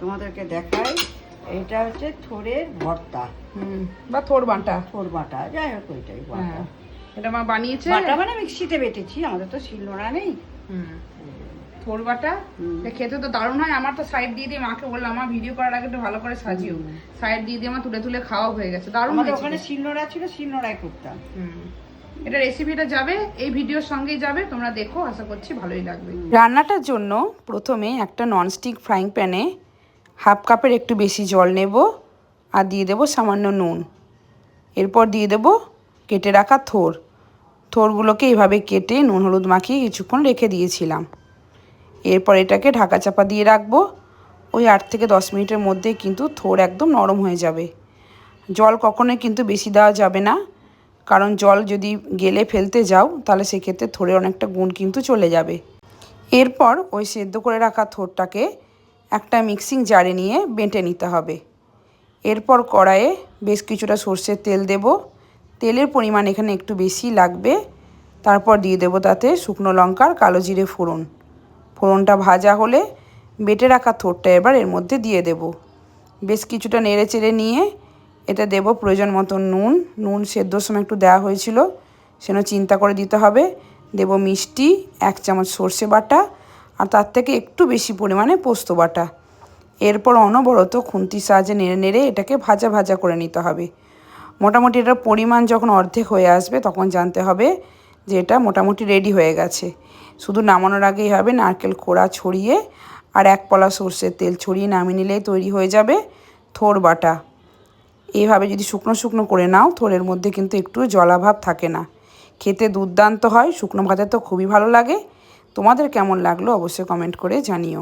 তোমাদেরকে দেখাই, এটা হচ্ছে থোড়ের ভর্তা বা থোড় বাটা, থোড় বাটা, যাই হোক ওইটাই বাটা। এটা মা বানিয়েছে। বাটা মানে মিক্সিতে বেটেছি, আমাদের তো শিলনোড়া নেই। থোড় বাটা খেতে তো দারুণ হয়। আমার তো সাইড দিয়ে দিয়ে মাকে বললাম আমার ভিডিও করার আগে একটু ভালো করে সাজিও, সাইড দিয়ে দিয়ে আমার তুলে তুলে খাওয়া হয়ে গেছে, দারুণ হয়েছে। ওখানে শিলনোড়া ছিল, শিলনোড়ায় করতাম। এটা রেসিপিটা যাবে এই ভিডিওর সঙ্গেই যাবে, তোমরা দেখো, আশা করছি ভালোই লাগবে। রান্নাটার জন্য প্রথমে একটা ননস্টিক ফ্রাইং প্যানে হাফ কাপের একটু বেশি জল নেব আর দিয়ে দেব সামান্য নুন। এরপর দিয়ে দেব কেটে রাখা থোড়গুলোকে এইভাবে কেটে নুন হলুদ মাখিয়ে কিছুক্ষণ রেখে দিয়েছিলাম। এরপর এটাকে ঢাকা চাপা দিয়ে রাখবো। ওই 8 থেকে 10 মিনিটের মধ্যে কিন্তু থোড় একদম নরম হয়ে যাবে। জল কখনোই কিন্তু বেশি দেওয়া যাবে না, কারণ জল যদি গেলে ফেলতে যাও তাহলে সেক্ষেত্রে থোড়ের অনেকটা গুণ কিন্তু চলে যাবে। এরপর ওই সেদ্ধ করে রাখা থোড়টাকে একটা মিক্সিং জারে নিয়ে বেটে নিতে হবে। এরপর কড়াইয়ে বেশ কিছুটা সর্ষের তেল দেব। তেলের পরিমাণ এখানে একটু বেশি লাগবে। তারপর দিয়ে দেব তাতে শুকনো লঙ্কার কালো জিরে ফোড়ন। ফোড়নটা ভাজা হলে বেটে রাখা থোড়টা এবার এর মধ্যে দিয়ে দেব। বেশ কিছুটা নেড়ে চেড়ে নিয়ে এটা দেব প্রয়োজন মতো নুন সেদ্ধর সময় একটু দেওয়া হয়েছিল, সেজন্য চিন্তা করে দিতে হবে। দেব মিষ্টি, 1 চামচ সর্ষে বাটা আর তার থেকে একটু বেশি পরিমাণে পোস্ত বাটা। এরপর অনবরত খুন্তির সাহায্যে নেড়ে নেড়ে এটাকে ভাজা ভাজা করে নিতে হবে। মোটামুটি এটার পরিমাণ যখন অর্ধেক হয়ে আসবে তখন জানতে হবে যে এটা মোটামুটি রেডি হয়ে গেছে। শুধু নামানোর আগেই হবে নারকেল কোড়া ছড়িয়ে আর 1 পলা সর্ষের তেল ছড়িয়ে নামিয়ে নিলেই তৈরি হয়ে যাবে থোড় বাটা। এইভাবে যদি শুকনো শুকনো করে নাও, থোড়ের মধ্যে কিন্তু একটু জলাভাব থাকে না, খেতে দুর্দান্ত হয়। শুকনো ভাতে তো খুবই ভালো লাগে। তোমাদের কেমন লাগলো অবশ্যই কমেন্ট করে জানিও।